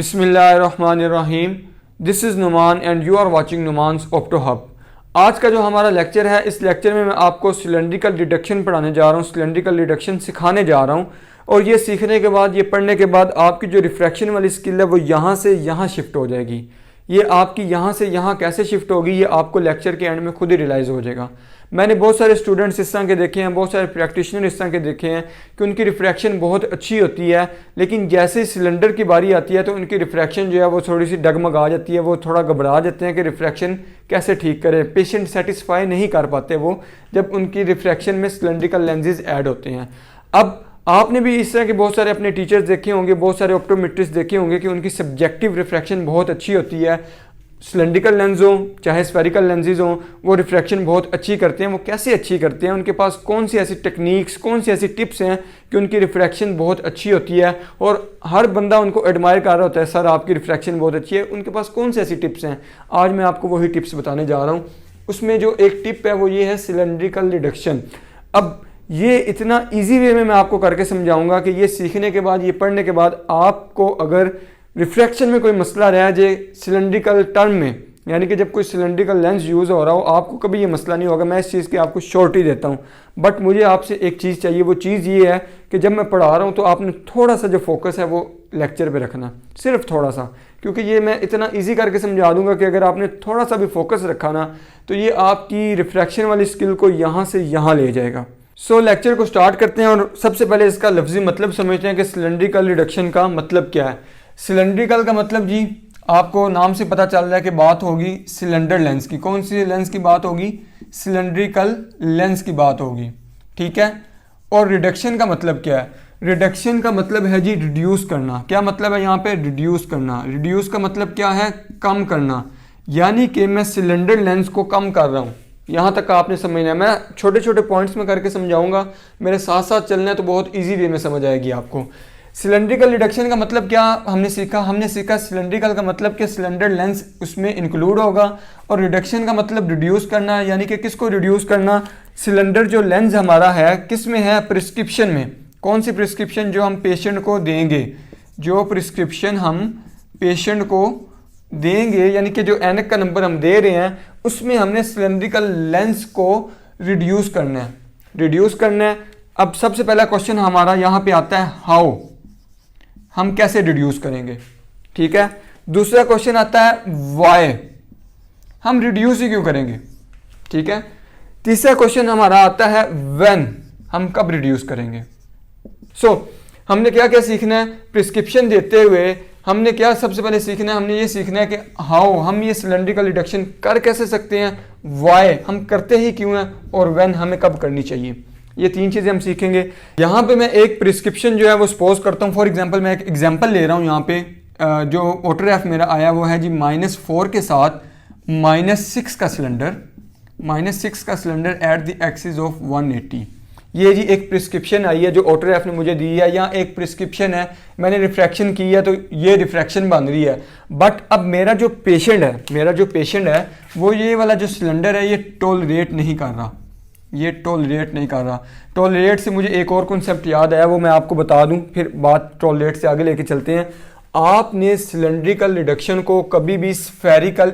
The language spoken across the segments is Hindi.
बिस्मिल्लाहिर्रहमानिर्रहीम। This is Numan and you are watching Numan's Opto Hub. आज का जो हमारा लेक्चर है, इस लेक्चर में मैं आपको सिलेंड्रिकल डिडक्शन पढ़ाने जा रहा हूँ, सिलेंड्रिकल डिडक्शन सिखाने जा रहा हूँ। और ये सीखने के बाद, ये पढ़ने के बाद आपकी जो रिफ्रैक्शन वाली स्किल है वो यहाँ से यहाँ शिफ्ट हो जाएगी। ये आपकी यहाँ से यहाँ कैसे शिफ्ट होगी ये आपको लेक्चर के एंड में खुद ही रियलाइज़ हो जाएगा। मैंने बहुत सारे स्टूडेंट्स इस तरह के देखे हैं, बहुत सारे प्रैक्टिशनर इस तरह के देखे हैं कि उनकी रिफ्रैक्शन बहुत अच्छी होती है, लेकिन जैसे ही सिलेंडर की बारी आती है तो उनकी रिफ्रैक्शन जो है वो थोड़ी सी डगमगा जाती है। वो थोड़ा घबरा जाते हैं कि रिफ्रैक्शन कैसे ठीक करें। पेशेंट सेटिस्फाई नहीं कर पाते वो, जब उनकी रिफ्रैक्शन में सिलेंड्रिकल लेंसेज ऐड होते हैं। अब आपने भी इस तरह के बहुत सारे अपने टीचर्स देखे होंगे, बहुत सारे ऑप्टोमेट्रिस्ट देखे होंगे कि उनकी सब्जेक्टिव रिफ्रैक्शन बहुत अच्छी होती है। सिलेंड्रिकल लेंस हो चाहे स्फेरिकल लेंसेज हों, वो रिफ्रैक्शन बहुत अच्छी करते हैं। वो कैसे अच्छी करते हैं, उनके पास कौन सी ऐसी टेक्निक्स, कौन सी ऐसी टिप्स हैं कि उनकी रिफ्रैक्शन बहुत अच्छी होती है और हर बंदा उनको एडमायर कर रहा होता है, सर आपकी रिफ्रैक्शन बहुत अच्छी है। उनके पास कौन सी ऐसी टिप्स हैं, आज मैं आपको वही टिप्स बताने जा रहा हूँ। उसमें जो एक टिप है वो ये है सिलेंड्रिकल रिडक्शन। अब ये इतना ईजी वे में मैं आपको करके समझाऊंगा कि ये सीखने के बाद, ये पढ़ने के बाद आपको अगर रिफ्रैक्शन में कोई मसला रह जाए सिलेंड्रिकल टर्म में, यानी कि जब कोई सिलेंड्रिकल लेंस यूज़ हो रहा हो, आपको कभी ये मसला नहीं होगा। मैं इस चीज़ की आपको श्योरिटी देता हूँ। बट मुझे आपसे एक चीज़ चाहिए, वो चीज़ ये है कि जब मैं पढ़ा रहा हूँ तो आपने थोड़ा सा जो फोकस है वो लेक्चर पे रखना, सिर्फ थोड़ा सा, क्योंकि ये मैं इतना ईजी करके समझा दूंगा कि अगर आपने थोड़ा सा भी फोकस रखा ना तो ये आपकी रिफ्रैक्शन वाली स्किल को यहाँ से यहाँ ले जाएगा। सो लेक्चर को स्टार्ट करते हैं और सबसे पहले इसका लफ्जी मतलब समझते हैं कि सिलेंड्रिकल रिडक्शन का मतलब क्या है। सिलेंड्रिकल का मतलब जी आपको नाम से पता चल रहा है कि बात होगी सिलेंडर लेंस की। कौन सी लेंस की बात होगी? सिलेंड्रिकल लेंस की बात होगी, ठीक है। और रिडक्शन का मतलब क्या है? रिडक्शन का मतलब है जी रिड्यूस करना। क्या मतलब है यहाँ पे? रिड्यूस करना। रिड्यूस का मतलब क्या है? कम करना, यानी कि मैं सिलेंडर लेंस को कम कर रहा हूँ। यहाँ तक आपने समझना है। मैं छोटे छोटे पॉइंट्स में करके समझाऊंगा, मेरे साथ साथ चलना है तो बहुत इजी वे में समझ आएगी आपको। सिलेंड्रिकल रिडक्शन का मतलब क्या हमने सीखा सिलेंड्रिकल का मतलब कि सिलेंडर लेंस उसमें इंक्लूड होगा, और रिडक्शन का मतलब रिड्यूस करना, यानी कि किसको रिड्यूस करना? सिलेंडर जो लेंस हमारा है किस में है? प्रिस्क्रिप्शन में। कौन सी प्रिस्क्रिप्शन? जो हम पेशेंट को देंगे, जो प्रिस्क्रिप्शन हम पेशेंट को देंगे, यानी कि जो एनक का नंबर हम दे रहे हैं उसमें हमने सिलेंड्रिकल लेंस को रिड्यूस करना है। अब सबसे पहला क्वेश्चन हमारा यहाँ पे आता है हाउ, हम कैसे रिड्यूस करेंगे, ठीक है। दूसरा क्वेश्चन आता है व्हाई, हम रिड्यूस ही क्यों करेंगे, ठीक है। तीसरा क्वेश्चन हमारा आता है व्हेन, हम कब रिड्यूस करेंगे। हमने क्या क्या सीखना है? प्रिस्क्रिप्शन देते हुए हमने क्या सबसे पहले सीखना है? हमने ये सीखना है कि हाउ, हम ये सिलेंड्रिकल रिडक्शन कर कैसे सकते हैं, व्हाई, हम करते ही क्यों हैं, और व्हेन, हमें कब करनी चाहिए। ये तीन चीज़ें हम सीखेंगे। यहाँ पे मैं एक प्रिस्क्रिप्शन जो है वो सपोज करता हूँ। फॉर एग्जांपल मैं एक एग्जांपल ले रहा हूँ। यहाँ पे जो ऑटोग्राफ मेरा आया वो है जी -4 के साथ -6 का cylinder at the axis of 180। ये जी एक प्रिस्क्रिप्शन आई है जो ऑटोग्राफ ने मुझे दी है। यहाँ एक प्रिस्क्रिप्शन है, मैंने रिफ्रैक्शन की है तो ये रिफ्रैक्शन बन रही है। बट अब मेरा जो पेशेंट है वो ये वाला जो सिलेंडर है ये टॉलरेट नहीं कर रहा। टॉलरेट से मुझे एक और कॉन्सेप्ट याद आया, वो मैं आपको बता दूं, फिर बात टॉलरेट से आगे लेके चलते हैं। आपने सिलेंड्रिकल रिडक्शन को कभी भी स्फेरिकल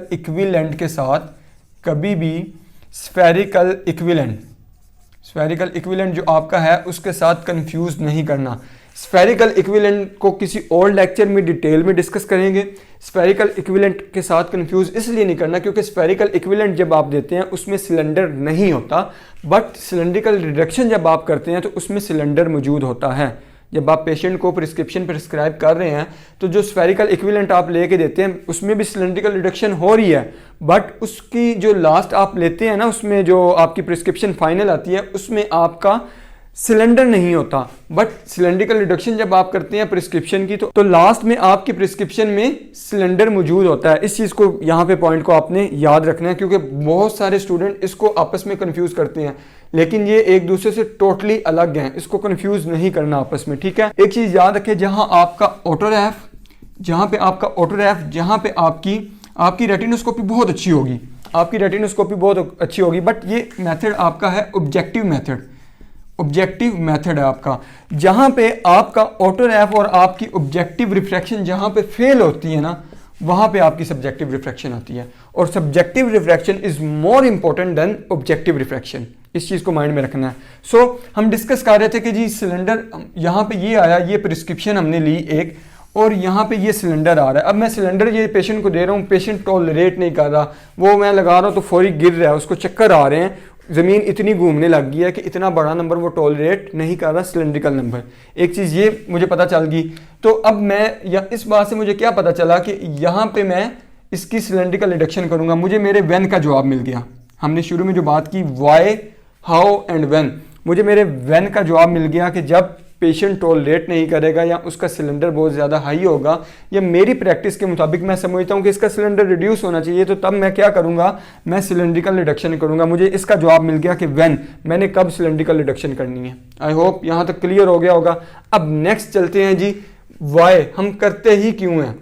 इक्विवेलेंट जो आपका है उसके साथ कंफ्यूज नहीं करना। स्फेरिकल इक्विवेलेंट को किसी और लेक्चर में डिटेल में डिस्कस करेंगे। स्फेरिकल इक्विवेलेंट के साथ कंफ्यूज इसलिए नहीं करना क्योंकि स्फेरिकल इक्विवेलेंट जब आप देते हैं उसमें सिलेंडर नहीं होता, बट सिलेंड्रिकल रिडक्शन जब आप करते हैं तो उसमें सिलेंडर मौजूद होता है। जब आप पेशेंट को प्रिस्क्रिप्शन प्रिस्क्राइब कर रहे हैं तो जो स्फेरिकल इक्विवेलेंट आप लेके देते हैं उसमें भी सिलेंड्रिकल रिडक्शन हो रही है, बट उसकी जो लास्ट आप लेते हैं ना, उसमें जो आपकी प्रिस्क्रिप्शन फाइनल आती है उसमें आपका सिलेंडर नहीं होता। बट सिलेंड्रिकल रिडक्शन जब आप करते हैं प्रिस्क्रिप्शन की तो लास्ट में आपकी प्रिस्क्रिप्शन में सिलेंडर मौजूद होता है। इस चीज़ को यहाँ पे पॉइंट को आपने याद रखना है, क्योंकि बहुत सारे स्टूडेंट इसको आपस में कंफ्यूज करते हैं, लेकिन ये एक दूसरे से टोटली अलग हैं। इसको कंफ्यूज नहीं करना आपस में, ठीक है। एक चीज़ याद रखें, जहाँ पे आपका ऑटोग्राफ जहाँ पे आपकी रेटिनोस्कोपी बहुत अच्छी होगी, बट ये मेथड आपका है ऑब्जेक्टिव मेथड। ऑब्जेक्टिव मेथड है आपका, जहाँ पे आपका ऑटो रैप और आपकी ऑब्जेक्टिव रिफ्रैक्शन जहाँ पे फेल होती है ना, वहाँ पे आपकी सब्जेक्टिव रिफ्रैक्शन आती है। और subjective refraction is more important than objective refraction, इस चीज़ को माइंड में रखना है। सो हम डिस्कस कर रहे थे कि जी सिलेंडर यहाँ पे ये आया, ये प्रिस्क्रिप्शन हमने ली एक, और यहाँ पे ये सिलेंडर आ रहा है। अब मैं सिलेंडर ये पेशेंट को दे रहा हूँ, पेशेंट टॉलरेट नहीं कर रहा, वो मैं लगा रहा हूँ तो फौरी गिर रहा है, उसको चक्कर आ रहे हैं, ज़मीन इतनी घूमने लग गई है कि इतना बड़ा नंबर वो टॉलरेट नहीं कर रहा, सिलेंड्रिकल नंबर। एक चीज़ ये मुझे पता चल गई। तो अब मैं या इस बात से मुझे क्या पता चला कि यहाँ पे मैं इसकी सिलेंड्रिकल रिडक्शन करूँगा, मुझे मेरे व्हेन का जवाब मिल गया। हमने शुरू में जो बात की वाई, हाउ एंड व्हेन, मुझे मेरे व्हेन का जवाब मिल गया कि जब पेशेंट टॉलरेट नहीं करेगा या उसका सिलेंडर बहुत ज़्यादा हाई होगा, या मेरी प्रैक्टिस के मुताबिक मैं समझता हूँ कि इसका सिलेंडर रिड्यूस होना चाहिए, तो तब मैं क्या करूँगा, मैं सिलेंड्रिकल रिडक्शन करूँगा। मुझे इसका जवाब मिल गया कि व्हेन, मैंने कब सिलेंड्रिकल रिडक्शन करनी है। आई होप यहाँ तक क्लियर हो गया होगा। अब नेक्स्ट चलते हैं जी, वाई हम करते ही क्यों हैं,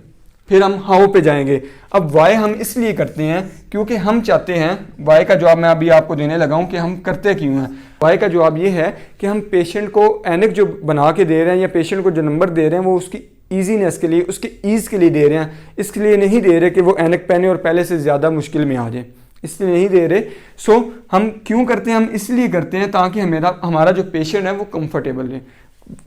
फिर हम हाउ पे जाएंगे। अब वाई हम इसलिए करते हैं क्योंकि हम चाहते हैं, वाई का जवाब मैं अभी आपको देने लगा हूं कि हम करते क्यों हैं। वाई का जवाब ये है कि हम पेशेंट को एनिक जो बना के दे रहे हैं या पेशेंट को जो नंबर दे रहे हैं वो उसकी ईजीनेस के लिए, उसकी ईज़ के लिए दे रहे हैं, इसके लिए नहीं दे रहे कि वो एनिक पहने और पहले से ज़्यादा मुश्किल में आ जाए, इसलिए नहीं दे रहे। सो हम क्यों करते हैं, हम इसलिए करते हैं ताकि हमारा जो पेशेंट है वो कंफर्टेबल रहे।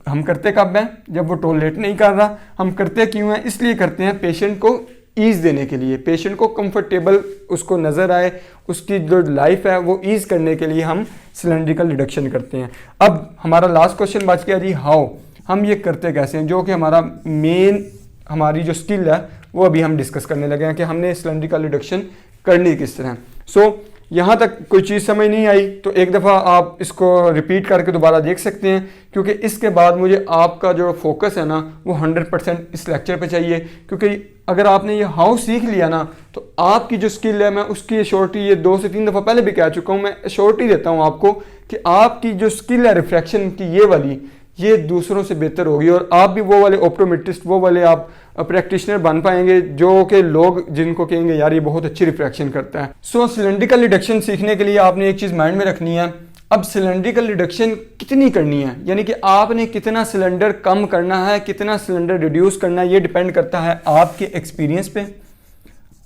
हम करते कब हैं, जब वो टॉलरेट नहीं कर रहा। हम करते क्यों हैं, इसलिए करते हैं पेशेंट को ईज़ देने के लिए, पेशेंट को कंफर्टेबल उसको नज़र आए, उसकी जो लाइफ है वो ईज़ करने के लिए हम सिलेंड्रिकल रिडक्शन करते हैं। अब हमारा लास्ट क्वेश्चन बच गया जी, हाउ, हम ये करते कैसे हैं, जो कि हमारा मेन हमारी जो स्किल है वो अभी हम डिस्कस करने लगे हैं कि हमने सिलेंड्रिकल रिडक्शन करनी किस तरह। सो यहाँ तक कोई चीज़ समझ नहीं आई तो एक दफ़ा आप इसको रिपीट करके दोबारा देख सकते हैं, क्योंकि इसके बाद मुझे आपका जो फोकस है ना वो 100% इस लेक्चर पे चाहिए। क्योंकि अगर आपने ये हाउ सीख लिया ना तो आपकी जो स्किल है, मैं उसकी एश्योरिटी ये 2 से 3 दफ़ा पहले भी कह चुका हूँ, मैं एश्योरिटी देता हूँ आपको कि आपकी जो स्किल है रिफ्रैक्शन की ये वाली, ये दूसरों से बेहतर होगी और आप भी वो वाले ऑप्टोमेट्रिस्ट, वो वाले आप प्रैक्टिशनर बन पाएंगे जो कि लोग जिनको कहेंगे यार ये बहुत अच्छी रिफ्रैक्शन करता है। सो सिलेंड्रिकल रिडक्शन सीखने के लिए आपने एक चीज़ माइंड में रखनी है, अब सिलेंड्रिकल रिडक्शन कितनी करनी है, यानी कि आपने कितना सिलेंडर कम करना है, कितना सिलेंडर रिड्यूस करना है, ये डिपेंड करता है आपके एक्सपीरियंस पे,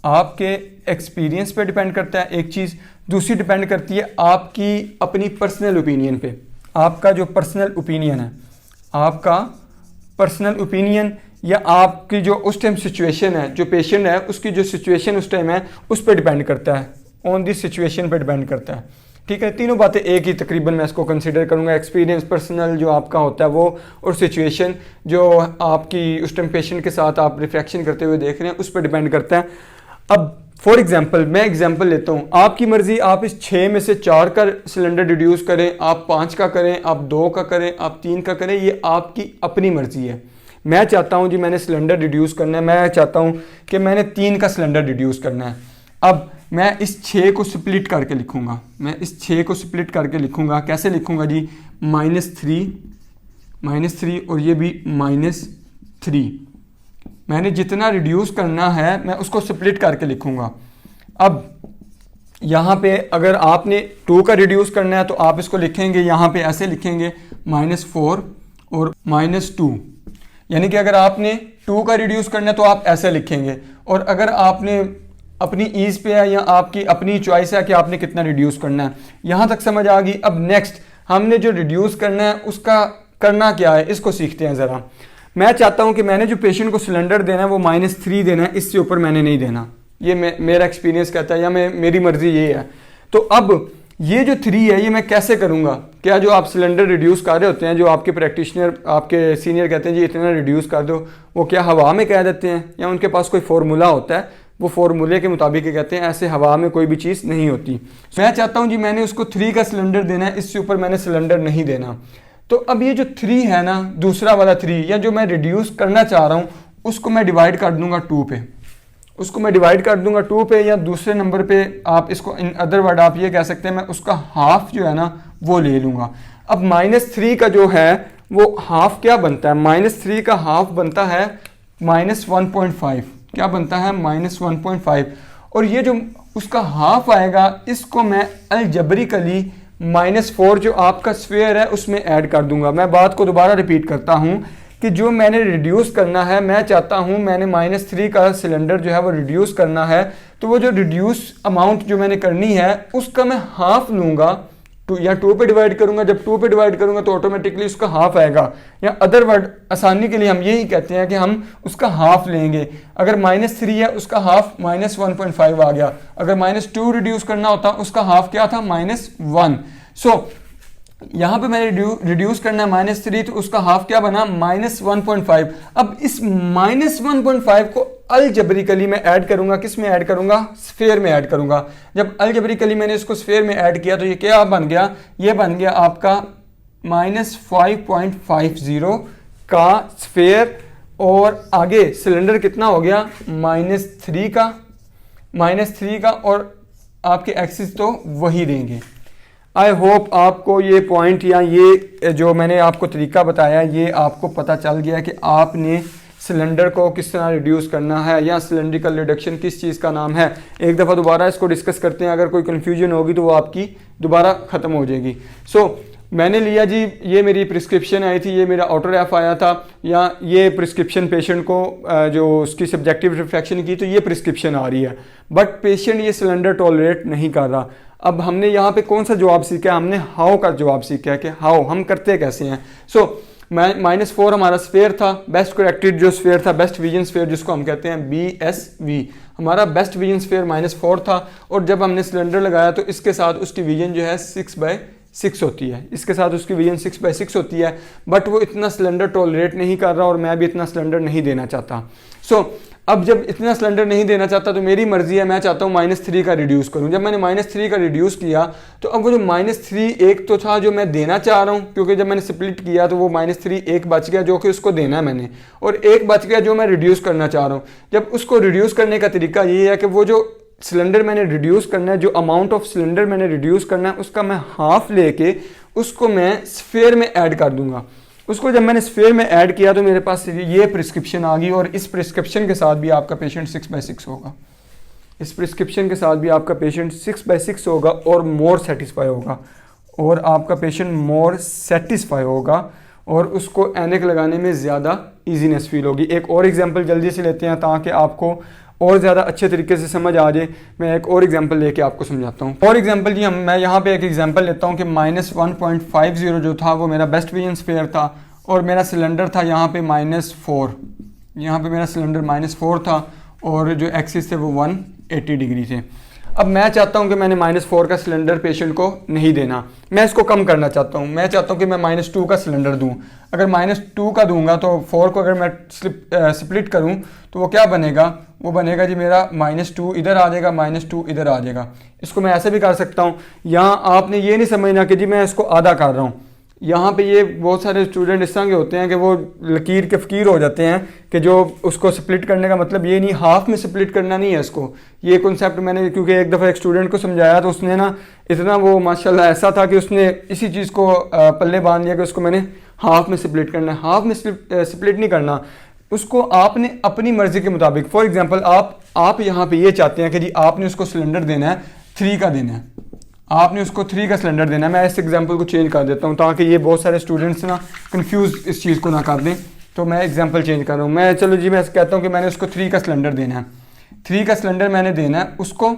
आपके एक्सपीरियंस पे डिपेंड करता है एक चीज़। दूसरी डिपेंड करती है आपकी अपनी पर्सनल ओपिनियन पे, आपका जो पर्सनल ओपिनियन है, आपका पर्सनल ओपिनियन या आपकी जो उस टाइम सिचुएशन है, जो पेशेंट है उसकी जो सिचुएशन उस टाइम है उस पर डिपेंड करता है, ऑन दिस सिचुएशन पर डिपेंड करता है। ठीक है, तीनों बातें एक ही तकरीबन मैं इसको कंसिडर करूँगा, एक्सपीरियंस पर्सनल जो आपका होता है वो, और सिचुएशन जो आपकी उस टाइम पेशेंट के साथ आप रिफ्रैक्शन करते हुए देख रहे हैं उस पर डिपेंड करता है। अब फॉर एग्जाम्पल मैं एग्जाम्पल लेता हूँ, आपकी मर्जी, आप इस 6 में से 4 का सिलेंडर रिड्यूस करें, आप 5 का करें, आप 2 का करें, आप 3 का करें, ये आपकी अपनी मर्जी है। मैं चाहता हूँ जी मैंने सिलेंडर रिड्यूस करना है, मैं चाहता हूँ कि मैंने 3 का सिलेंडर रिड्यूस करना है। अब मैं इस 6 को स्प्लिट करके लिखूँगा, मैं इस 6 को स्प्लिट करके लिखूँगा, कैसे लिखूँगा जी, -3 और ये भी -3। मैंने जितना रिड्यूस करना है मैं उसको स्प्लिट करके लिखूँगा। अब यहाँ पे अगर आपने 2 का रिड्यूस करना है तो आप इसको लिखेंगे, यहाँ पे ऐसे लिखेंगे -4 और -2, यानी कि अगर आपने 2 का रिड्यूस करना है तो आप ऐसे लिखेंगे, और अगर आपने अपनी ईज़ पे है या आपकी अपनी चॉइस है कि आपने कितना रिड्यूस करना है। यहाँ तक समझ आ गई। अब नेक्स्ट हमने जो रिड्यूस करना है उसका करना क्या है, इसको सीखते हैं ज़रा। मैं चाहता हूँ कि मैंने जो पेशेंट को सिलेंडर देना है वो -3 देना है, इससे ऊपर मैंने नहीं देना, ये मेरा एक्सपीरियंस कहता है या मेरी मर्जी ये है। तो अब ये जो 3 है ये मैं कैसे करूँगा, क्या जो आप सिलेंडर रिड्यूस कर रहे होते हैं, जो आपके प्रैक्टिशनर आपके सीनियर कहते हैं जी इतना रिड्यूस कर दो, वो क्या हवा में कह देते हैं या उनके पास कोई फार्मूला होता है, वो फार्मूले के मुताबिक कहते हैं, ऐसे हवा में कोई भी चीज़ नहीं होती। मैं चाहता हूँ जी मैंने उसको 3 का सिलेंडर देना है, इससे ऊपर मैंने सिलेंडर नहीं देना। तो अब ये जो 3 है ना, दूसरा वाला 3 या जो मैं रिड्यूस करना चाह रहा हूँ उसको मैं डिवाइड कर दूंगा 2 पे, उसको मैं डिवाइड कर दूंगा 2 पे, या दूसरे नंबर पे आप इसको इन अदर वर्ड आप ये कह सकते हैं मैं उसका हाफ जो है ना वो ले लूँगा। अब -3 का जो है वो हाफ क्या बनता है, -3 का हाफ बनता है -1.5, क्या बनता है -1.5, और ये जो उसका हाफ आएगा इसको मैं अलजबरिकली -4 जो आपका स्फीयर है उसमें ऐड कर दूंगा। मैं बात को दोबारा रिपीट करता हूं कि जो मैंने रिड्यूस करना है, मैं चाहता हूं मैंने -3 का सिलेंडर जो है वो रिड्यूस करना है, तो वो जो रिड्यूस अमाउंट जो मैंने करनी है उसका मैं हाफ लूँगा, या 2 पे डिवाइड करूंगा। जब 2 पे डिवाइड करूंगा तो ऑटोमेटिकली उसका हाफ आएगा, या अदर वर्ड आसानी के लिए हम यही कहते हैं कि हम उसका हाफ लेंगे। अगर -3 है उसका हाफ -1.5 आ गया, अगर -2 रिड्यूस करना होता उसका हाफ क्या था, -1। सो यहाँ पे मैंने रिड्यूस करना है -3, तो उसका हाफ क्या बना, -1.5। अब इस -1.5 को अलजबरिकली मैं ऐड करूंगा, किस में ऐड करूंगा, स्फीयर में ऐड करूंगा। जब अलजबरिकली मैंने इसको स्फीयर में ऐड किया तो ये क्या बन गया, ये बन गया आपका -5.50 का स्फीयर, और आगे सिलेंडर कितना हो गया, -3 का, और आपके एक्सिस तो वही देंगे। आई होप आपको ये पॉइंट या ये जो मैंने आपको तरीका बताया ये आपको पता चल गया कि आपने सिलेंडर को किस तरह रिड्यूस करना है, या सिलेंड्रिकल रिडक्शन किस चीज़ का नाम है। एक दफ़ा दोबारा इसको डिस्कस करते हैं, अगर कोई कन्फ्यूजन होगी तो वो आपकी दोबारा ख़त्म हो जाएगी। मैंने लिया जी, ये मेरी प्रिस्क्रिप्शन आई थी, ये मेरा ऑटोग्राफ आया था, या ये प्रिस्क्रिप्शन पेशेंट को जो उसकी सब्जेक्टिव रिफ्लेक्शन की, तो ये प्रिस्क्रिप्शन आ रही है, बट पेशेंट ये सिलेंडर टॉलरेट नहीं कर रहा। अब हमने यहाँ पे कौन सा जवाब सीखा है, हमने हाउ का जवाब सीखा है कि हाउ हम करते कैसे हैं। -4 हमारा स्फीयर था, बेस्ट करेक्टेड जो स्फीयर था, बेस्ट विजन स्फीयर जिसको हम कहते हैं BSV, हमारा बेस्ट विजन स्फीयर -4 था, और जब हमने सिलेंडर लगाया तो इसके साथ उसकी विजन जो है 6/6 होती है, इसके साथ उसकी विजन 6/6 होती है, बट वो इतना सिलेंडर टॉलरेट नहीं कर रहा और मैं भी इतना सिलेंडर नहीं देना चाहता। अब जब इतना सिलेंडर नहीं देना चाहता तो मेरी मर्जी है, मैं चाहता हूँ -3 का रिड्यूस करूँ। जब मैंने -3 का रिड्यूस किया तो अब वो जो -3 एक तो था जो मैं देना चाह रहा हूँ, क्योंकि जब मैंने स्प्लिट किया तो वो -3 एक बच गया जो कि उसको देना है मैंने, और एक बच गया जो मैं रिड्यूस करना चाह रहा हूँ। जब उसको रिड्यूस करने का तरीका ये है कि वो जो सिलेंडर मैंने रिड्यूस करना है, जो अमाउंट ऑफ सिलेंडर मैंने रिड्यूस करना है, उसका मैं हाफ लेके उसको मैं स्फीयर में ऐड कर दूंगा। उसको जब मैंने स्फीयर में ऐड किया तो मेरे पास ये प्रिस्क्रिप्शन आ गई, और इस प्रिस्क्रिप्शन के साथ भी आपका पेशेंट 6/6 होगा, इस प्रिस्क्रिप्शन के साथ भी आपका पेशेंट 6/6 होगा और मोर सेटिस्फाई होगा, और आपका पेशेंट मोर सेटिस्फाई होगा, और उसको एनेक लगाने में ज़्यादा ईजीनेस फील होगी। एक और एग्जांपल जल्दी से लेते हैं ताकि आपको और ज़्यादा अच्छे तरीके से समझ आ जाए। मैं एक और एग्जांपल लेके आपको समझाता हूँ। और एग्जांपल जी, मैं यहाँ पे एक एग्जांपल लेता हूँ कि -1.50 जो था वो मेरा बेस्ट विजन स्फीयर था, और मेरा सिलेंडर था यहाँ पे -4, यहाँ पे मेरा सिलेंडर -4 था, और जो एक्सिस थे वो 180 डिग्री थे। अब मैं चाहता हूँ कि मैंने -4 का सिलेंडर पेशेंट को नहीं देना, मैं इसको कम करना चाहता हूँ। मैं चाहता हूँ कि मैं -2 का सिलेंडर दूँ। अगर -2 का दूंगा तो 4 को अगर मैं स्प्लिट करूँ तो वो क्या बनेगा, वो बनेगा जी मेरा -2 इधर आ जाएगा, -2 इधर आ जाएगा। इसको मैं ऐसे भी कर सकता हूँ। यहाँ आपने ये नहीं समझना कि जी मैं इसको आधा कर रहा हूँ। यहाँ पे ये बहुत सारे स्टूडेंट इस तरह के होते हैं कि वो लकीर के फ़कीर हो जाते हैं कि जो उसको स्प्लिट करने का मतलब ये नहीं, हाफ में स्प्लिट करना नहीं है इसको। ये कॉन्सेप्ट मैंने क्योंकि एक दफ़ा एक स्टूडेंट को समझाया तो उसने ना इतना वो माशाल्लाह ऐसा था कि उसने इसी चीज़ को पल्ले बांध लिया कि उसको मैंने हाफ में स्प्लिट करना है। हाफ में स्प्लिट नहीं करना, उसको आपने अपनी मर्ज़ी के मुताबिक, फॉर एग्ज़ाम्पल आप यहाँ पर ये चाहते हैं कि जी आपने उसको सिलेंडर देना है 3 का देना है, आपने उसको 3 का सिलेंडर देना है। मैं इस एग्जांपल को चेंज कर देता हूँ ताकि ये बहुत सारे स्टूडेंट्स ना कंफ्यूज इस चीज़ को ना कर दें, तो मैं एग्जांपल चेंज कर रहा हूँ। मैं चलो जी मैं कहता हूँ कि मैंने उसको 3 का सिलेंडर देना है, 3 का सिलेंडर मैंने देना है उसको,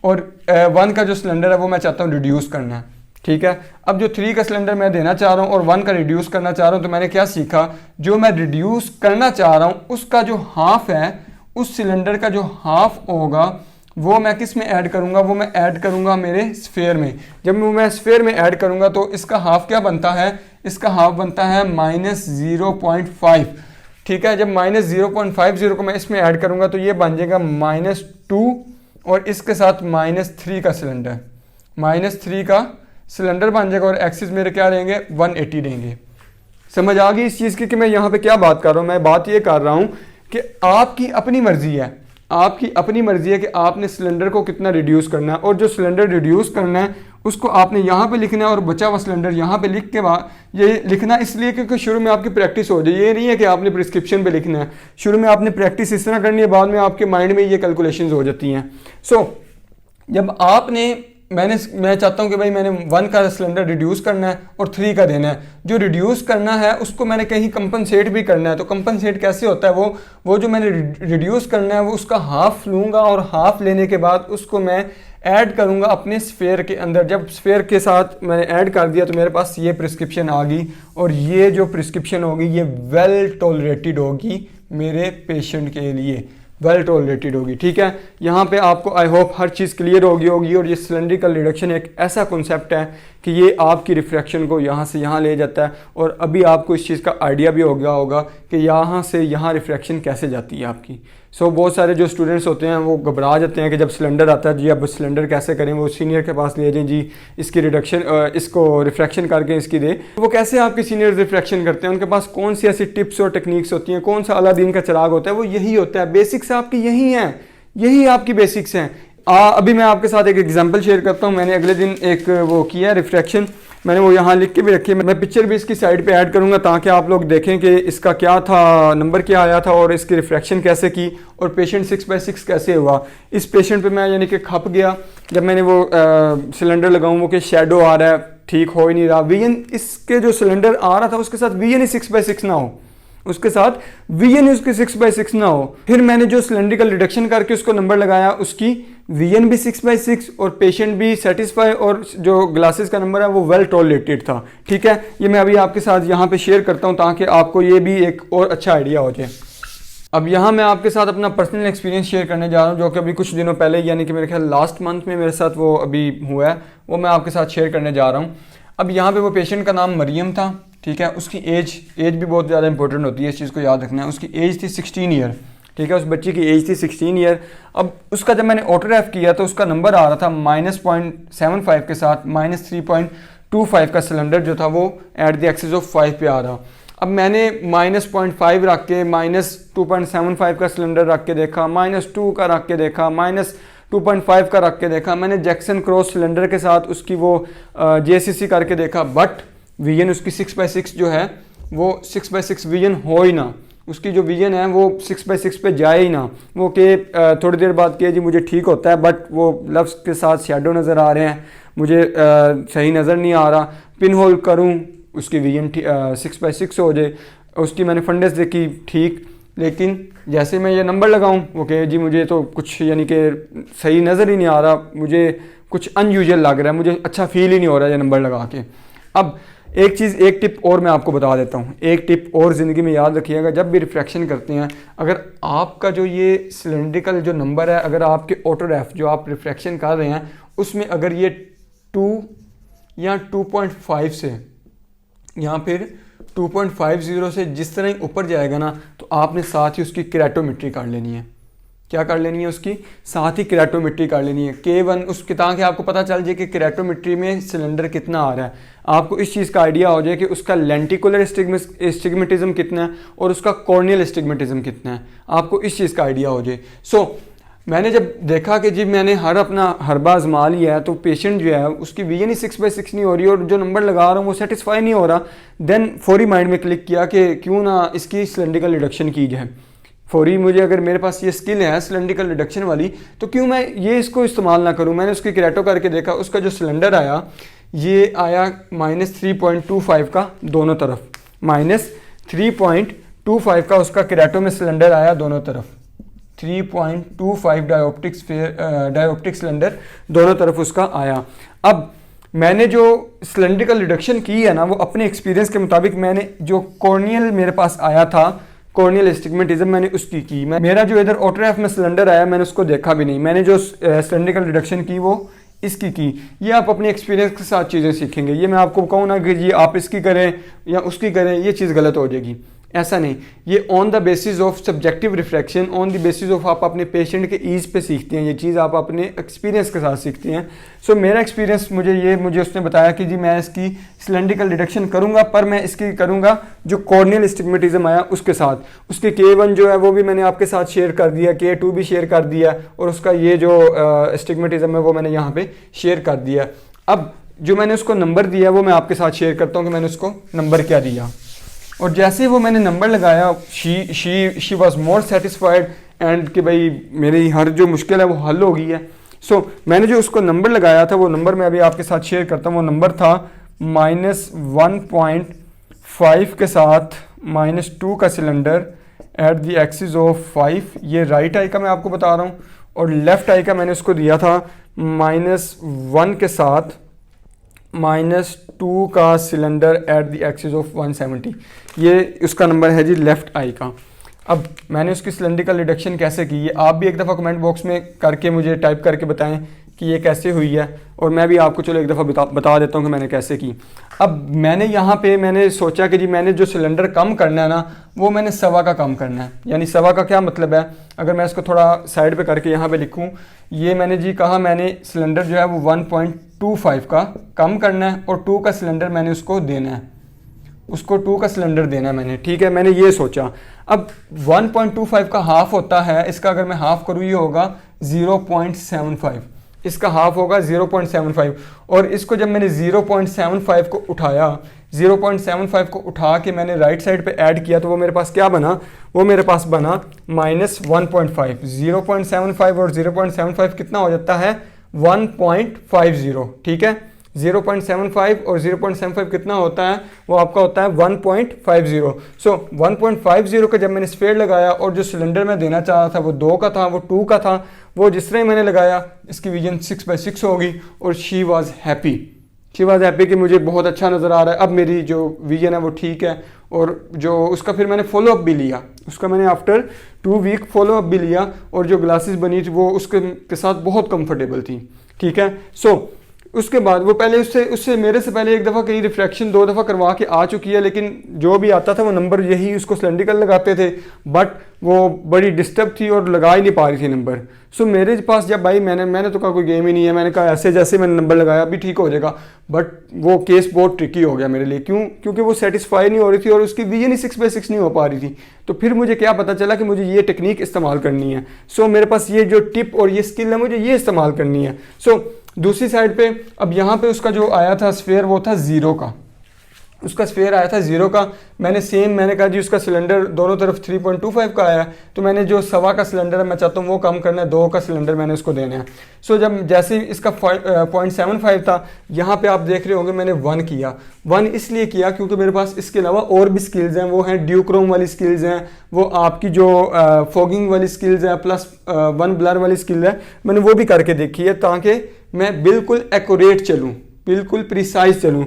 और 1 का जो सिलेंडर है वो मैं चाहता हूँ रिड्यूस करना है, ठीक है। अब जो 3 का सिलेंडर मैं देना चाह रहा हूँ और 1 का रिड्यूस करना चाह रहा हूँ, तो मैंने क्या सीखा, जो मैं रिड्यूस करना चाह रहा हूँ उसका जो हाफ है, उस सिलेंडर का जो हाफ होगा वो मैं किस में ऐड करूंगा, वो मैं ऐड करूंगा मेरे स्फीयर में। जब मैं स्फीयर में ऐड करूंगा तो इसका हाफ क्या बनता है, इसका हाफ बनता है -0.5, ठीक है। जब -0.50 को मैं इसमें ऐड करूंगा तो ये बन जाएगा -2, और इसके साथ -3 का सिलेंडर, -3 का सिलेंडर बन जाएगा, और एक्सिस मेरे क्या रहेंगे 180 रहेंगे। समझ आ गई इस चीज़ की कि मैं यहाँ पे क्या बात कर रहा हूँ। मैं बात ये कर रहा हूँ कि आपकी अपनी मर्जी है, आपकी अपनी मर्जी है कि आपने सिलेंडर को कितना रिड्यूस करना है, और जो सिलेंडर रिड्यूस करना है उसको आपने यहाँ पे लिखना है, और बचा हुआ सिलेंडर यहाँ पे लिख के बाद ये लिखना इसलिए क्योंकि शुरू में आपकी प्रैक्टिस हो जाए। ये नहीं है कि आपने प्रिस्क्रिप्शन पे लिखना है, शुरू में आपने प्रैक्टिस इस तरह करनी है, बाद में आपके माइंड में ये कैलकुलेशंस हो जाती हैं। जब आपने मैं चाहता हूँ कि भाई मैंने 1 का सिलेंडर रिड्यूस करना है और 3 का देना है। जो रिड्यूस करना है उसको मैंने कहीं कंपनसेट भी करना है। तो कंपनसेट कैसे होता है, वो जो मैंने रिड्यूस करना है वो उसका हाफ लूँगा और हाफ लेने के बाद उसको मैं ऐड करूँगा अपने स्फेयर के अंदर। जब स्फेयर के साथ मैंने ऐड कर दिया तो मेरे पास ये प्रिस्क्रिप्शन आ गई, और ये जो प्रिस्क्रिप्शन होगी ये वेल टॉलरेटेड होगी मेरे पेशेंट के लिए, वेल टॉलरेटेड होगी। ठीक है, यहाँ पे आपको I hope her cheese clear होगी। और ये सिलेंड्रिकल रिडक्शन एक ऐसा कॉन्सेप्ट है कि ये आपकी रिफ्रैक्शन को यहाँ से यहाँ ले जाता है, और अभी आपको इस चीज़ का आइडिया भी हो गया होगा कि यहाँ से यहाँ रिफ्रैक्शन कैसे जाती है आपकी। बहुत सारे जो स्टूडेंट्स होते हैं वो घबरा जाते हैं कि जब सिलेंडर आता है जी अब सिलेंडर कैसे करें, वो सीनियर के पास ले जाएं जी इसकी रिडक्शन इसको रिफ्रैक्शन करके इसकी दे। वो कैसे आपके सीनियर रिफ्रैक्शन करते हैं, उनके पास कौन सी ऐसी टिप्स और टेक्निक्स होती हैं, कौन सा अलादीन का चिराग होता है, वो यही होता है। बेसिक्स आपकी यही हैं, यही आपकी बेसिक्स हैं। अभी मैं आपके साथ एक एग्जाम्पल शेयर करता हूँ। मैंने अगले दिन एक वो किया रिफ्रैक्शन, मैंने वो यहाँ लिख के भी रखी है, मैं पिक्चर भी इसकी साइड पे ऐड करूँगा ताकि आप लोग देखें कि इसका क्या था, नंबर क्या आया था और इसकी रिफ्रैक्शन कैसे की और पेशेंट 6/6 कैसे हुआ। इस पेशेंट पे मैं यानी कि खप गया जब मैंने वो सिलेंडर लगाऊँ, वो कि शेडो आ रहा है, ठीक हो ही नहीं रहा। वीएन इसके जो सिलेंडर आ रहा था उसके साथ वीएन ही 6/6 ना हो, उसके साथ वीएन उसके 6/6 ना हो। फिर मैंने जो सिलेंड्रिकल रिडक्शन करके उसको नंबर लगाया, उसकी वीएन भी 6/6 और पेशेंट भी सेटिस्फाई, और जो ग्लासेस का नंबर है वो वेल टॉलरेटेड था। ठीक है, ये मैं अभी आपके साथ यहाँ पे शेयर करता हूँ ताकि आपको ये भी एक और अच्छा आइडिया हो जाए। अब यहाँ मैं आपके साथ अपना पर्सनल एक्सपीरियंस शेयर करने जा रहा हूँ, जो कि अभी कुछ दिनों पहले यानी कि मेरे ख्याल लास्ट मंथ में मेरे साथ वो अभी हुआ है, वो मैं आपके साथ शेयर करने जा रहा हूँ। अब यहाँ पे वो पेशेंट का नाम मरियम था। ठीक है, उसकी एज भी बहुत ज़्यादा इंपॉर्टेंट होती है, इस चीज़ को याद रखना है। उसकी एज थी 16 ईयर। ठीक है, उस बच्ची की एज थी 16 ईयर। अब उसका जब मैंने ऑटोग्राफ किया तो उसका नंबर आ रहा था -0.75 के साथ -3.25 का सिलेंडर जो था वो एट द एक्सिस ऑफ 5 पे आ रहा। अब मैंने -0.5 रख के -2.75 का सिलेंडर रख के देखा, -2 का रख के देखा, -2.5 का रख के देखा, मैंने जैक्सन क्रॉस सिलेंडर के साथ उसकी वो JCC करके देखा, बट वीएन उसकी 6/6 जो है वो 6/6 वीएन हो ही ना। उसकी जो वीएन है वो 6/6 पे जाए ही ना। वो के थोड़ी देर बाद के जी मुझे ठीक होता है, बट वो लफ्स के साथ शेडो नज़र आ रहे हैं, मुझे सही नज़र नहीं आ रहा। पिन होल करूँ उसकी वीएन 6/6 हो जाए। उसकी मैंने फंडेस देखी ठीक, लेकिन जैसे मैं ये नंबर लगाऊं वो कहे जी मुझे तो कुछ यानी कि सही नज़र ही नहीं आ रहा, मुझे कुछ अनयूजुअल लग रहा है, मुझे अच्छा फील ही नहीं हो रहा है ये नंबर लगा के। अब एक टिप और मैं आपको बता देता हूँ, एक टिप और ज़िंदगी में याद रखिएगा, जब भी रिफ्रैक्शन करते हैं, अगर आपका जो ये सिलेंड्रिकल जो नंबर है, अगर आपके ऑटोग्राफ जो आप रिफ्रैक्शन कर रहे हैं उसमें अगर ये 2 या 2.5 से या फिर 2.50 से जिस तरह ही ऊपर जाएगा ना, तो आपने साथ ही उसकी क्रेटोमेट्री कर लेनी है। क्या कर लेनी है? उसकी साथ ही क्रेटोमेट्री कर लेनी है। K1 उसके, ताकि आपको पता चल जाए कि क्रेटोमेट्री में सिलेंडर कितना आ रहा है, आपको इस चीज़ का आइडिया हो जाए कि उसका लेंटिकुलर एस्टिग्मेटिज्म कितना है और उसका कॉर्नियल एस्टिग्मेटिज्म कितना है, आपको इस चीज़ का आइडिया हो जाए। मैंने जब देखा कि जी मैंने हर बार आजमा लिया है, तो पेशेंट जो है उसकी वीएन ही 6/6 नहीं हो रही और जो नंबर लगा रहा हूँ वो सेटिस्फाई नहीं हो रहा, देन फौरी माइंड में क्लिक किया कि क्यों ना इसकी सिलेंड्रिकल रिडक्शन की जाए। फौरी मुझे, अगर मेरे पास ये स्किल है सिलेंड्रिकल रिडक्शन वाली, तो क्यों मैं ये इसको इस्तेमाल ना करूँ। मैंने उसकी क्रेटो करके देखा, उसका जो सिलेंडर आया ये आया -3.25 का दोनों तरफ, -3.25 का उसका क्रेटो में सिलेंडर आया दोनों तरफ, 3.25 डायोप्टिक सिलेंडर दोनों तरफ उसका आया। अब मैंने जो सिलेंड्रिकल रिडक्शन की है ना, वो अपने एक्सपीरियंस के मुताबिक मैंने जो कॉर्नियल मेरे पास आया था, कॉर्नियल एस्टिग्मेटिज्म, मैंने उसकी की। मेरा जो इधर ऑटोग्राफ में सिलेंडर आया मैंने उसको देखा भी नहीं, मैंने जो सिलेंड्रिकल रिडक्शन की वो इसकी की। ये आप अपने एक्सपीरियंस के साथ चीज़ें सीखेंगे। ये मैं आपको कहूँ ना कि ये आप इसकी करें या उसकी करें, ये चीज़ गलत हो जाएगी, ऐसा नहीं। ये on the basis of subjective refraction, on the basis of आप अपने पेशेंट के ईज पे सीखते हैं, ये चीज़ आप अपने एक्सपीरियंस के साथ सीखते हैं। मेरा एक्सपीरियंस मुझे उसने बताया कि जी मैं इसकी सिलेंड्रिकल रिडक्शन करूंगा, पर मैं इसकी करूंगा जो कॉर्नियल एस्टिग्मेटिज्म आया उसके साथ। उसके K1 जो है वो भी मैंने आपके साथ शेयर कर दिया, K2 भी शेयर कर दिया, और उसका ये जो एस्टिग्मेटिज्म है वो मैंने यहाँ पे शेयर कर दिया। अब जो मैंने उसको नंबर दिया वो मैं आपके साथ शेयर करता हूँ कि मैंने उसको नंबर क्या दिया। और जैसे ही वो मैंने नंबर लगाया, she was more satisfied and कि भाई मेरी हर जो मुश्किल है वो हल हो गई है। मैंने जो उसको नंबर लगाया था वो नंबर मैं अभी आपके साथ शेयर करता हूँ। वो नंबर था -1.5 के साथ -2 का cylinder at the axis of 5। ये राइट आई का मैं आपको बता रहा हूँ, और लेफ़्ट आई का मैंने उसको दिया था -1 के साथ -2 का cylinder at the axis of 170। ये उसका नंबर है जी लेफ़्ट आई का। अब मैंने उसकी सिलेंड्रिकल रिडक्शन कैसे की, ये आप भी एक दफ़ा कमेंट बॉक्स में करके मुझे टाइप करके बताएं कि ये कैसे हुई है, और मैं भी आपको चलो एक दफ़ा बता देता हूँ कि मैंने कैसे की। अब मैंने यहाँ पे मैंने सोचा कि जी मैंने जो सिलेंडर कम करना है ना, वो मैंने 1.25 का कम करना है। यानी 1.25 का क्या मतलब है, अगर मैं इसको थोड़ा साइड पे करके यहाँ पे लिखूँ, ये मैंने जी कहा मैंने सिलेंडर जो है वो 1.25 का कम करना है, और 2 का सिलेंडर मैंने उसको देना है, उसको 2 का सिलेंडर देना है मैंने, ठीक है। मैंने ये सोचा। अब 1.25 का हाफ होता है, इसका अगर मैं हाफ करूँ ये होगा 0.75, इसका हाफ होगा 0.75। और इसको जब मैंने 0.75 को उठाया, 0.75 को उठा के मैंने राइट साइड पे ऐड किया, तो वो मेरे पास क्या बना, वो मेरे पास बना -1.5। 0.75 और 0.75 कितना हो जाता है 1.50, ठीक है। 0.75 और 0.75 कितना होता है, वो आपका होता है 1.50। 1.50 का जब मैंने स्फेयर लगाया, और जो सिलेंडर मैं देना चाह रहा था वो 2 का था, वो 2 का था, वो जिस तरह मैंने लगाया इसकी विजन 6/6 होगी, और शी वॉज हैप्पी कि मुझे बहुत अच्छा नज़र आ रहा है, अब मेरी जो विजन है वो ठीक है। और जो उसका फिर मैंने फॉलोअप भी लिया, उसका मैंने आफ्टर 2 वीक फॉलोअप भी लिया, और जो ग्लासेस बनी थी वो उसके साथ बहुत कंफर्टेबल थी, ठीक है। उसके बाद वो पहले उससे मेरे से पहले एक दफ़ा कहीं रिफ्रैक्शन 2 दफ़ा करवा के आ चुकी है, लेकिन जो भी आता था वो नंबर यही उसको सिलेंड्रिकल लगाते थे, बट वो बड़ी डिस्टर्ब थी और लगा ही नहीं पा रही थी नंबर। मेरे पास जब भाई मैंने तो कहा कोई गेम ही नहीं है, मैंने कहा ऐसे जैसे मैंने नंबर लगाया अभी ठीक हो जाएगा, बट वो केस बहुत ट्रिकी हो गया मेरे लिए। क्योंकि वो सेटिस्फाई नहीं हो रही थी, और उसकी विजन ही 6/6 नहीं हो पा रही थी। तो फिर मुझे क्या पता चला कि मुझे ये टेक्निक इस्तेमाल करनी है। मेरे पास ये जो टिप और ये स्किल है, मुझे ये इस्तेमाल करनी है। दूसरी साइड पे अब यहाँ पे उसका जो आया था स्फेयर, वो था 0 का, उसका स्फेयर आया था 0 का। मैंने कहा जी उसका सिलेंडर दोनों तरफ 3.25 का आया, तो मैंने जो 1.25 का सिलेंडर है मैं चाहता हूँ वो कम करना है, 2 का सिलेंडर मैंने उसको देना है। जब जैसे इसका 0.75 था, यहाँ पे आप देख रहे होंगे मैंने 1 किया। 1 इसलिए किया क्योंकि मेरे पास इसके अलावा और भी स्किल्स हैं, वो हैं ड्यूक्रोम वाली स्किल्स हैं, वो आपकी जो फॉगिंग वाली स्किल्स है, प्लस 1 ब्लर वाली स्किल है, मैंने वो भी करके देखी है, ताकि मैं बिल्कुल एक्यूरेट चलूँ, बिल्कुल प्रिसाइज चलूँ।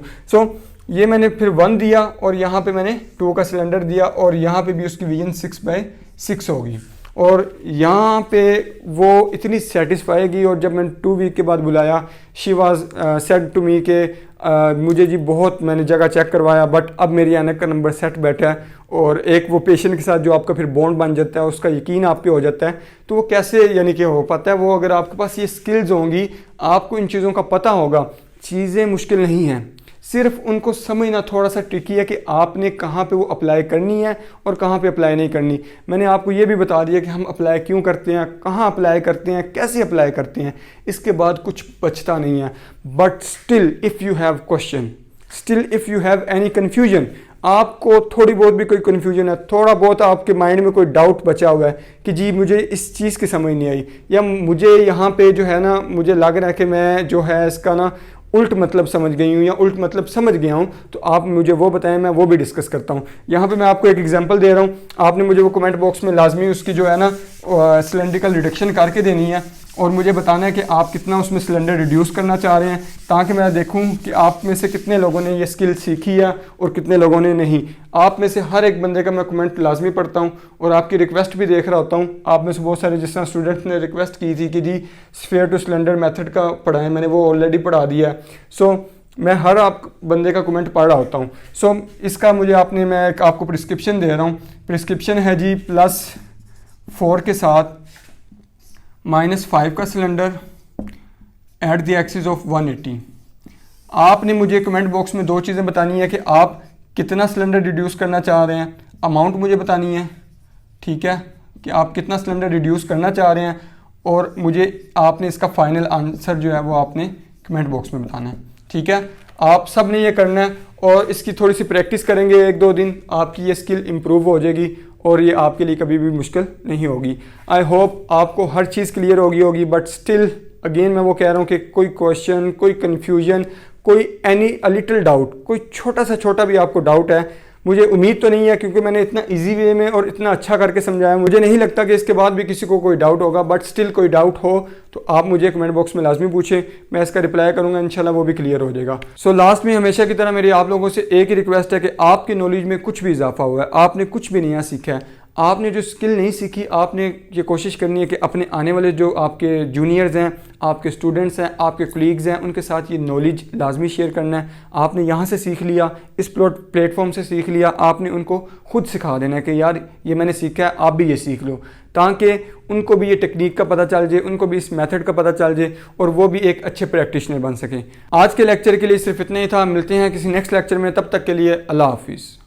ये मैंने फिर 1 दिया, और यहाँ पे मैंने 2 का सिलेंडर दिया, और यहाँ पे भी उसकी विजन 6/6 होगी। और यहाँ पे वो इतनी सेटिस्फाई की, और जब मैंने 2 वीक के बाद बुलाया, she was said to me के मुझे जी बहुत मैंने जगह चेक करवाया, बट अब मेरी ऐनक का नंबर सेट बैठा है। और एक वो पेशेंट के साथ जो आपका फिर बॉन्ड बन जाता है, उसका यकीन आप पे हो जाता है, तो वो कैसे यानी कि हो पाता है, वो अगर आपके पास ये स्किल्स होंगी, आपको इन चीज़ों का पता होगा, चीज़ें मुश्किल नहीं हैं, सिर्फ उनको समझना थोड़ा सा ट्रिकी है कि आपने कहाँ पे वो अप्लाई करनी है और कहाँ पे अप्लाई नहीं करनी। मैंने आपको ये भी बता दिया कि हम अप्लाई क्यों करते हैं, कहाँ अप्लाई करते हैं, कैसे अप्लाई करते हैं, इसके बाद कुछ बचता नहीं है। But still if you have question, still if you have any confusion, आपको थोड़ी बहुत भी कोई कन्फ्यूजन है, थोड़ा बहुत आपके माइंड में कोई डाउट बचा हुआ है कि जी मुझे इस चीज़ की समझ नहीं आई, या मुझे यहाँ पे जो है ना, मुझे लग रहा है कि मैं जो है इसका ना उल्ट मतलब समझ गई हूँ या उल्ट मतलब समझ गया हूँ, तो आप मुझे वो बताएं, मैं वो भी डिस्कस करता हूँ। यहाँ पे मैं आपको एक एग्जांपल दे रहा हूँ, आपने मुझे वो कमेंट बॉक्स में लाजमी उसकी जो है ना सिलेंड्रिकल रिडक्शन करके देनी है, और मुझे बताना है कि आप कितना उसमें सिलेंडर रिड्यूस करना चाह रहे हैं, ताकि मैं देखूं कि आप में से कितने लोगों ने ये स्किल सीखी है और कितने लोगों ने नहीं। आप में से हर एक बंदे का मैं कमेंट लाजमी पढ़ता हूं, और आपकी रिक्वेस्ट भी देख रहा होता हूं। आप में से बहुत सारे जिस तरह स्टूडेंट्स ने रिक्वेस्ट की थी कि जी स्फेयर टू सिलेंडर मेथड का पढ़ाएं, मैंने वो ऑलरेडी पढ़ा दिया है। मैं हर आप बंदे का कमेंट पढ़ रहा होता हूँ। इसका मुझे मैं आपको प्रिस्क्रिप्शन दे रहा हूँ। प्रिस्क्रिप्शन है जी +4 के साथ -5 का cylinder at the axis of 180। आपने मुझे कमेंट बॉक्स में 2 चीज़ें बतानी है कि आप कितना सिलेंडर रिड्यूस करना चाह रहे हैं, अमाउंट मुझे बतानी है, ठीक है, कि आप कितना सिलेंडर रिड्यूस करना चाह रहे हैं, और मुझे आपने इसका फाइनल आंसर जो है वो आपने कमेंट बॉक्स में बताना है, ठीक है। आप सब ने ये करना है, और इसकी थोड़ी सी प्रैक्टिस करेंगे 1-2 दिन, आपकी ये स्किल इम्प्रूव हो जाएगी, और ये आपके लिए कभी भी मुश्किल नहीं होगी। आई होप आपको हर चीज़ क्लियर होगी, बट स्टिल अगेन मैं वो कह रहा हूँ कि कोई क्वेश्चन, कोई कन्फ्यूजन, कोई एनी अ लिटिल डाउट, कोई छोटा सा छोटा भी आपको डाउट है, मुझे उम्मीद तो नहीं है क्योंकि मैंने इतना इजी वे में और इतना अच्छा करके समझाया, मुझे नहीं लगता कि इसके बाद भी किसी को कोई डाउट होगा, बट स्टिल कोई डाउट हो तो आप मुझे कमेंट बॉक्स में लाजमी पूछें, मैं इसका रिप्लाई करूंगा, इंशाल्लाह वो भी क्लियर हो जाएगा। सो लास्ट में हमेशा की तरह मेरी आप लोगों से एक ही रिक्वेस्ट है कि आपकी नॉलेज में कुछ भी इजाफा हुआ है, आपने कुछ भी नया सीखा है, आपने जो स्किल नहीं सीखी, आपने ये कोशिश करनी है कि अपने आने वाले जो आपके जूनियर्स हैं, आपके स्टूडेंट्स हैं, आपके कलीग्स हैं, उनके साथ ये नॉलेज लाजमी शेयर करना है। आपने यहाँ से सीख लिया, इस प्लेटफॉर्म से सीख लिया, आपने उनको खुद सिखा देना है कि यार ये मैंने सीखा है, आप भी ये सीख लो, ताकि उनको भी ये टेक्निक का पता चल जाए, उनको भी इस मेथड का पता चल जाए और वो भी एक अच्छे प्रैक्टिशनर बन सकें। आज के लेक्चर के लिए सिर्फ इतना ही था, मिलते हैं किसी नेक्स्ट लेक्चर में, तब तक के लिए अल्लाह हाफिज़।